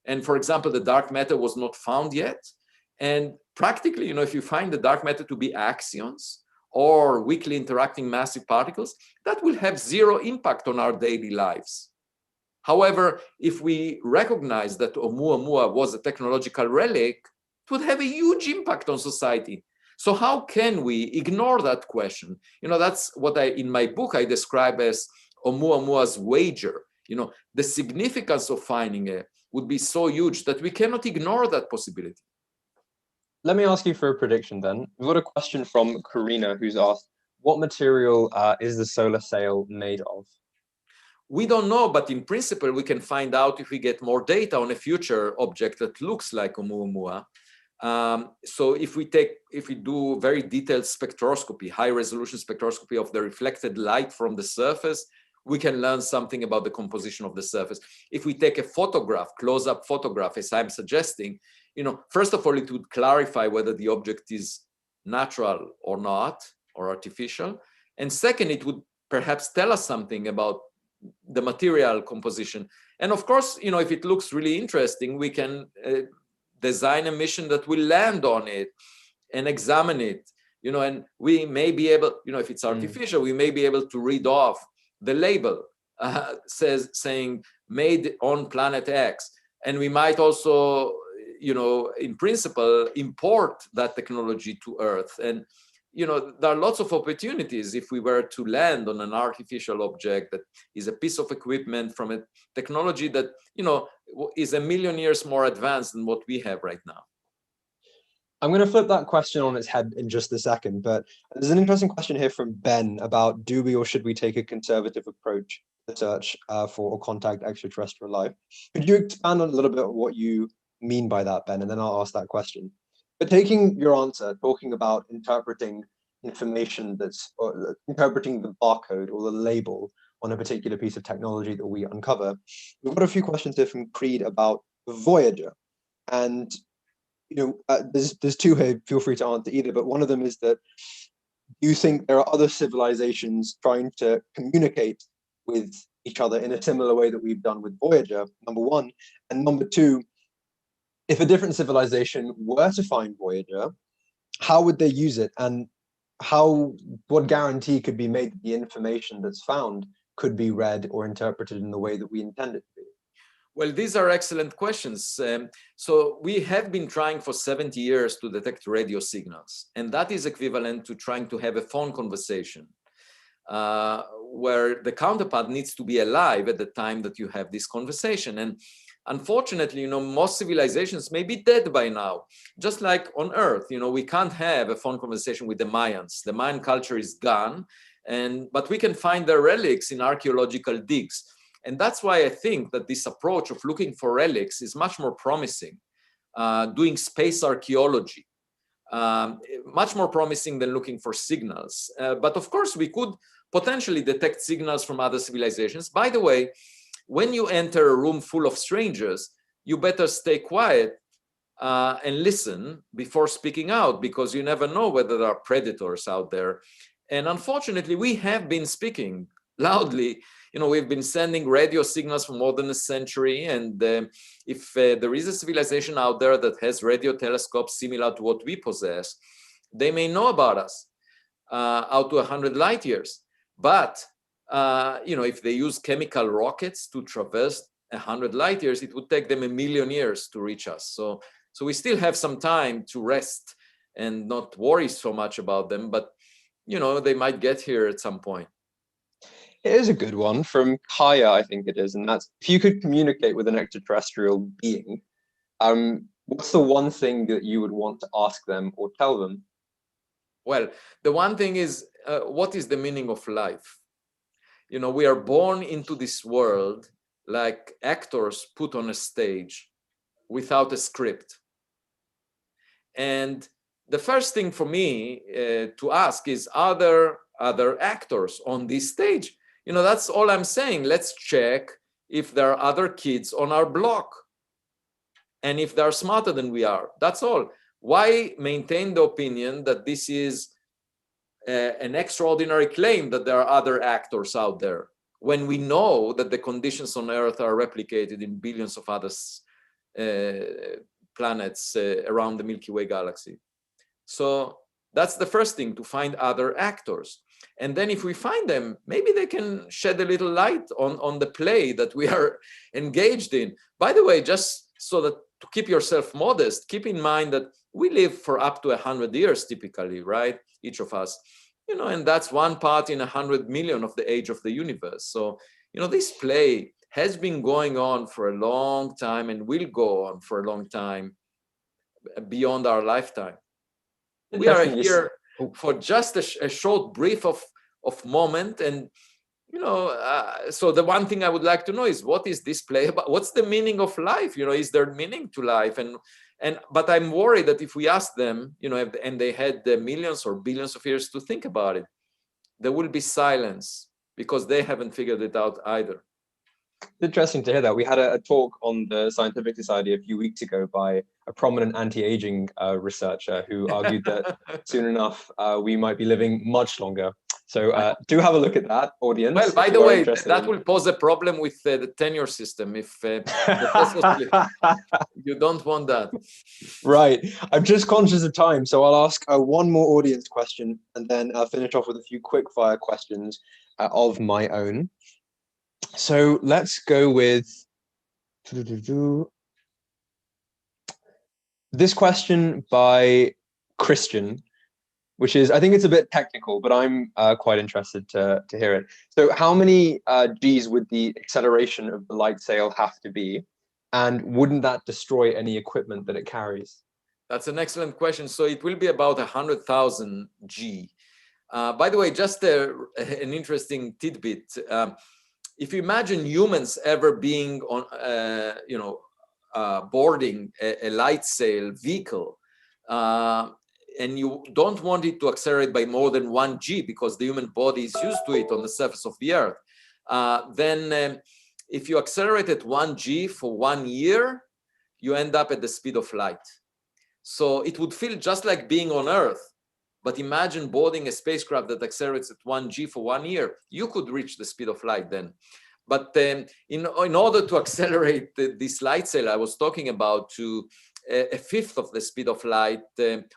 And for example, the dark matter was not found yet. And practically, if you find the dark matter to be axions or weakly interacting massive particles, that will have zero impact on our daily lives. However, if we recognize that Oumuamua was a technological relic, it would have a huge impact on society. So how can we ignore that question? That's what in my book, I describe as Oumuamua's wager. The significance of finding it would be so huge that we cannot ignore that possibility. Let me ask you for a prediction then. We've got a question from Karina, who's asked, what material is the solar sail made of? We don't know, but in principle, we can find out if we get more data on a future object that looks like Oumuamua. So if we do very detailed spectroscopy, high resolution spectroscopy of the reflected light from the surface, we can learn something about the composition of the surface. If we take a photograph, close-up photograph, as I'm suggesting, first of all, it would clarify whether the object is natural or not, or artificial. And second, it would perhaps tell us something about the material composition. And of course, if it looks really interesting, we can design a mission that will land on it and examine it, and we may be able, if it's artificial, we may be able to read off the label saying made on planet X. And we might also, in principle, import that technology to Earth. And, there are lots of opportunities if we were to land on an artificial object that is a piece of equipment from a technology that, is 1 million years more advanced than what we have right now. I'm going to flip that question on its head in just a second, but there's an interesting question here from Ben about do we or should we take a conservative approach to search for or contact extraterrestrial life? Could you expand on a little bit of what you mean by that, Ben, and then I'll ask that question. But taking your answer, talking about interpreting information or interpreting the barcode or the label on a particular piece of technology that we uncover, we've got a few questions here from Creed about Voyager. And there's two here, feel free to answer either, but one of them is that you think there are other civilizations trying to communicate with each other in a similar way that we've done with Voyager, number one. And number two, if a different civilization were to find Voyager, how would they use it? And what guarantee could be made that the information that's found could be read or interpreted in the way that we intend it to be? Well, these are excellent questions. So we have been trying for 70 years to detect radio signals, and that is equivalent to trying to have a phone conversation where the counterpart needs to be alive at the time that you have this conversation. And unfortunately, most civilizations may be dead by now, just like on Earth. We can't have a phone conversation with the Mayans. The Mayan culture is gone, but we can find their relics in archaeological digs. And that's why I think that this approach of looking for relics is much more promising, doing space archaeology, much more promising than looking for signals. But of course, we could potentially detect signals from other civilizations. By the way, when you enter a room full of strangers, you better stay quiet and listen before speaking out, because you never know whether there are predators out there. And unfortunately, we have been speaking loudly. We've been sending radio signals for more than a century, and if there is a civilization out there that has radio telescopes similar to what we possess, they may know about us out to 100 light years. But if they use chemical rockets to traverse 100 light years, it would take them 1,000,000 years to reach us. So we still have some time to rest and not worry so much about them, but they might get here at some point. It is a good one from Kaya, I think it is, and that's, if you could communicate with an extraterrestrial being, what's the one thing that you would want to ask them or tell them? Well, the one thing is, what is the meaning of life? We are born into this world like actors put on a stage without a script. And the first thing for me to ask is, are there other actors on this stage? That's all I'm saying. Let's check if there are other kids on our block and if they're smarter than we are. That's all. Why maintain the opinion that this is an extraordinary claim that there are other actors out there, when we know that the conditions on Earth are replicated in billions of other planets around the Milky Way galaxy? So that's the first thing, to find other actors. And then if we find them, maybe they can shed a little light on the play that we are engaged in. By the way, just so that to keep yourself modest, keep in mind that we live for up to 100 years typically, right? Each of us, and that's one part in 100 million of the age of the universe. So, this play has been going on for a long time and will go on for a long time beyond our lifetime. We are here for just a short brief of moment, and so the one thing I would like to know is, what is this play about? What's the meaning of life? Is there meaning to life? But I'm worried that if we ask them, and they had millions or billions of years to think about it, there will be silence because they haven't figured it out either. Interesting to hear that. We had a talk on the Scientific Society a few weeks ago by a prominent anti-aging researcher who argued that soon enough we might be living much longer. So do have a look at that, audience. Well, by the way, that will pose a problem with the tenure system if you don't want that. Right. I'm just conscious of time, so I'll ask one more audience question and then I'll finish off with a few quick fire questions of my own. So let's go with this question by Christian, which is, I think it's a bit technical, but I'm quite interested to hear it. So how many G's would the acceleration of the light sail have to be? And wouldn't that destroy any equipment that it carries? That's an excellent question. So it will be about 100,000 G. By the way, just an interesting tidbit. If you imagine humans ever being on, boarding a light sail vehicle, and you don't want it to accelerate by more than 1 G because the human body is used to it on the surface of the Earth, then if you accelerate at 1 G for 1 year, you end up at the speed of light. So it would feel just like being on Earth. But imagine boarding a spacecraft that accelerates at 1 G for 1 year. You could reach the speed of light then. But in order to accelerate this light sail I was talking about to a fifth of the speed of light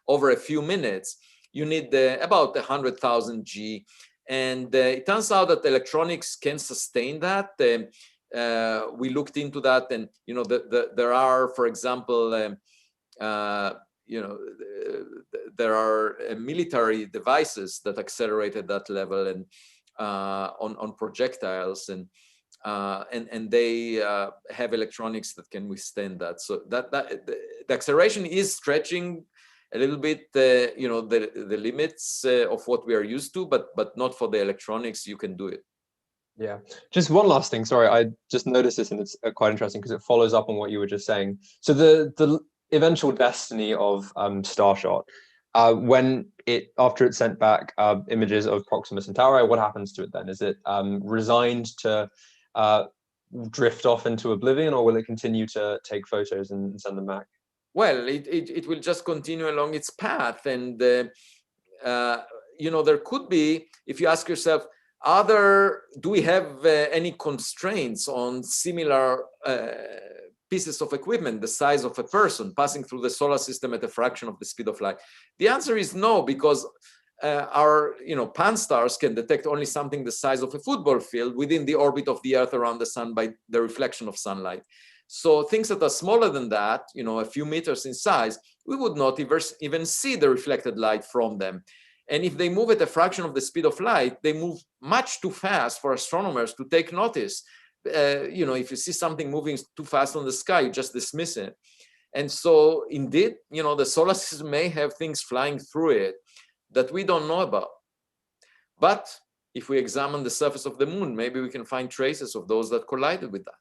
over a few minutes, you need about 100,000 G. And it turns out that electronics can sustain that. We looked into that, and there are, for example, there are military devices that accelerate at that level, and on projectiles, and they have electronics that can withstand that. So that the acceleration is stretching a little bit, the limits of what we are used to, but not for the electronics. You can do it. Yeah. Just one last thing. Sorry, I just noticed this, and it's quite interesting because it follows up on what you were just saying. So the eventual destiny of Starshot, when after it's sent back images of Proxima Centauri, what happens to it then? Is it resigned to drift off into oblivion, or will it continue to take photos and send them back? Well, it will just continue along its path, and there could be, if you ask yourself, Do we have any constraints on similar pieces of equipment, the size of a person passing through the solar system at a fraction of the speed of light? The answer is no, because our pan-stars can detect only something the size of a football field within the orbit of the Earth around the sun by the reflection of sunlight. So things that are smaller than that, a few meters in size, we would not even see the reflected light from them. And if they move at a fraction of the speed of light, they move much too fast for astronomers to take notice. If you see something moving too fast on the sky, you just dismiss it. And so indeed, the solar system may have things flying through it that we don't know about. But if we examine the surface of the moon, maybe we can find traces of those that collided with that.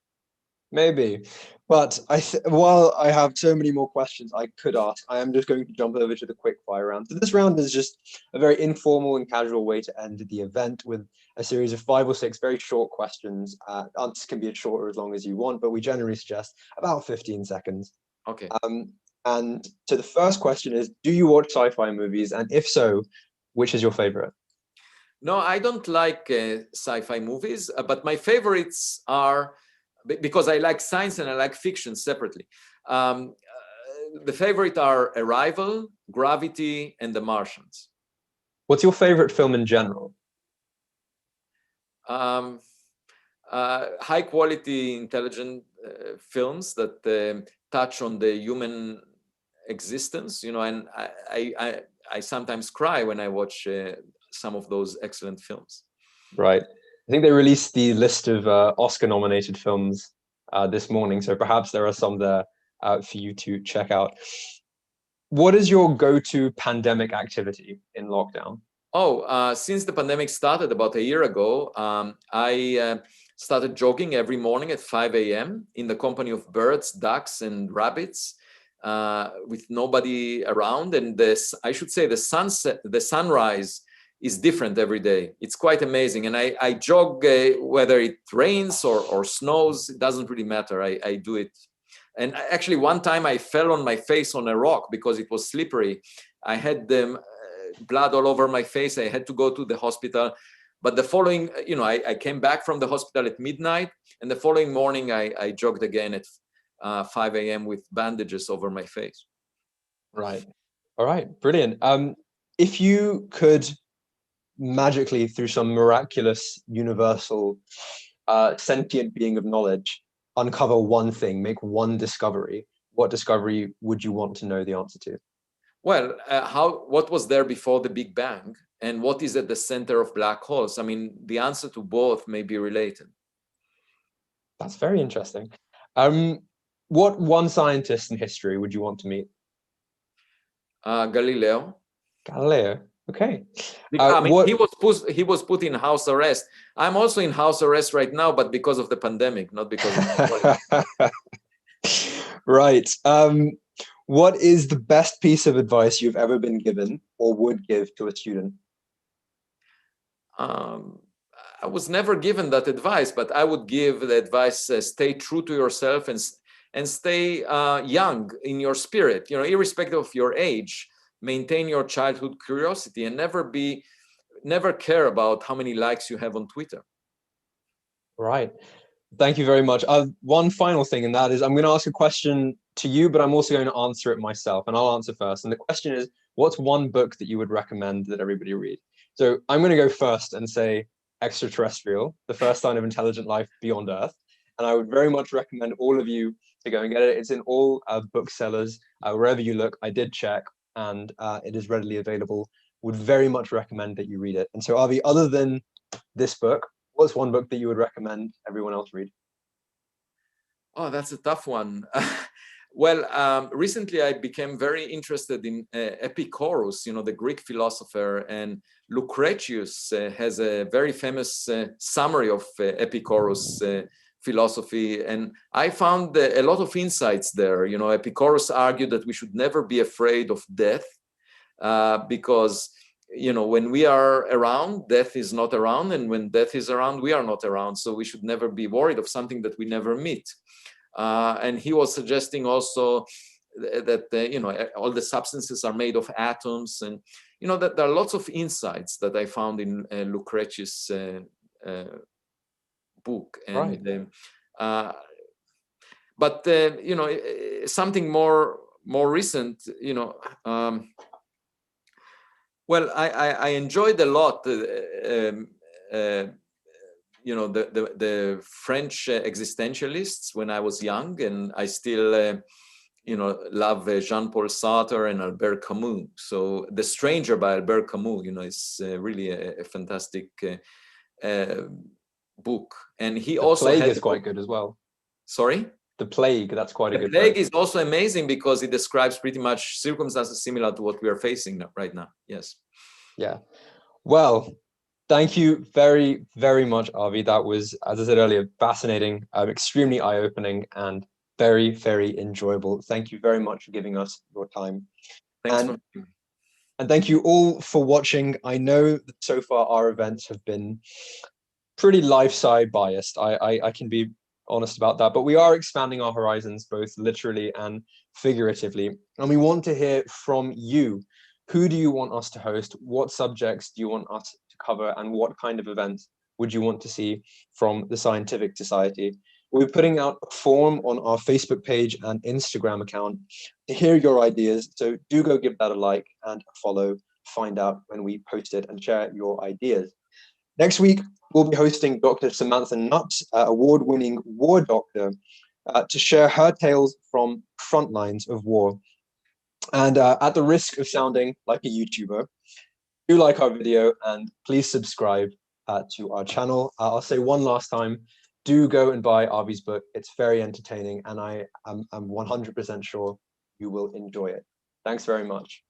Maybe, but while I have so many more questions I could ask, I am just going to jump over to the quick fire round. So this round is just a very informal and casual way to end the event with a series of 5 or 6 very short questions. Answers can be as short or as long as you want, but we generally suggest about 15 seconds. Okay. And so the first question is, do you watch sci-fi movies? And if so, which is your favorite? No, I don't like sci-fi movies, but my favorites are, because I like science and I like fiction separately. The favorite are Arrival, Gravity, and The Martians. What's your favorite film in general? High quality, intelligent films that touch on the human existence, and I sometimes cry when I watch some of those excellent films. Right. I think they released the list of Oscar-nominated films this morning, so perhaps there are some there for you to check out. What is your go-to pandemic activity in lockdown? Since the pandemic started about a year ago, I started jogging every morning at 5 a.m. in the company of birds, ducks, and rabbits, with nobody around. And I should say the sunrise is different every day. It's quite amazing. And I jog whether it rains or snows, it doesn't really matter. I do it. And actually, one time I fell on my face on a rock because it was slippery. I had blood all over my face. I had to go to the hospital. But the following, I came back from the hospital at midnight. And the following morning, I jogged again at 5 a.m. with bandages over my face. Right. All right. Brilliant. If you could magically, through some miraculous, universal, sentient being of knowledge, uncover one thing, make one discovery, what discovery would you want to know the answer to? Well, what was there before the Big Bang, and what is at the center of black holes? I mean, the answer to both may be related. That's very interesting. What one scientist in history would you want to meet? Galileo. Galileo. Okay. He was put in house arrest. I'm also in house arrest right now, but because of the pandemic, not because of Right. What is the best piece of advice you've ever been given or would give to a student? I was never given that advice, but I would give the advice: stay true to yourself and stay young in your spirit. Irrespective of your age, maintain your childhood curiosity and never care about how many likes you have on Twitter. Right. Thank you very much. One final thing, and that is I'm going to ask a question to you, but I'm also going to answer it myself, and I'll answer first. And the question is, what's one book that you would recommend that everybody read? So I'm going to go first and say Extraterrestrial, the first sign of intelligent life beyond Earth. And I would very much recommend all of you to go and get it. It's in all booksellers, wherever you look. I did check, and it is readily available. Would very much recommend that you read it. And so, Avi, other than this book, what's one book that you would recommend everyone else read? Oh, that's a tough one. Well, recently I became very interested in Epicurus, the Greek philosopher, and Lucretius has a very famous summary of Epicurus' philosophy. And I found a lot of insights there. Epicurus argued that we should never be afraid of death because when we are around, death is not around. And when death is around, we are not around. So we should never be worried of something that we never meet. And he was suggesting also that all the substances are made of atoms, and you know, that there are lots of insights that I found in Lucretius' book. And right. but you know, something more recent, you know, well, I enjoyed a lot you know, the French existentialists when I was young, and I still you know, love Jean-Paul Sartre and Albert Camus. So The Stranger by Albert Camus, you know, is really a fantastic book. And he also Plague had is quite good as well. Sorry? The Plague, that's quite a good The Plague book. is also amazing because it describes pretty much circumstances similar to what we are facing right now. Yes. Yeah. Well, thank you very, very much, Avi. That was, as I said earlier, fascinating, extremely eye-opening, and very, very enjoyable. Thank you very much for giving us your time. Thanks for me. And thank you all for watching. I know that so far our events have been pretty life-side biased. I can be honest about that, but we are expanding our horizons both literally and figuratively. And we want to hear from you. Who do you want us to host? What subjects do you want us to cover? And what kind of events would you want to see from the Scientific Society? We're putting out a form on our Facebook page and Instagram account to hear your ideas. So do go give that a like and a follow, find out when we post it and share your ideas. Next week, we'll be hosting Dr. Samantha Nutt, award-winning war doctor, to share her tales from front lines of war. And at the risk of sounding like a YouTuber, do like our video and please subscribe to our channel. I'll say one last time, do go and buy Avi's book. It's very entertaining and I'm 100% sure you will enjoy it. Thanks very much.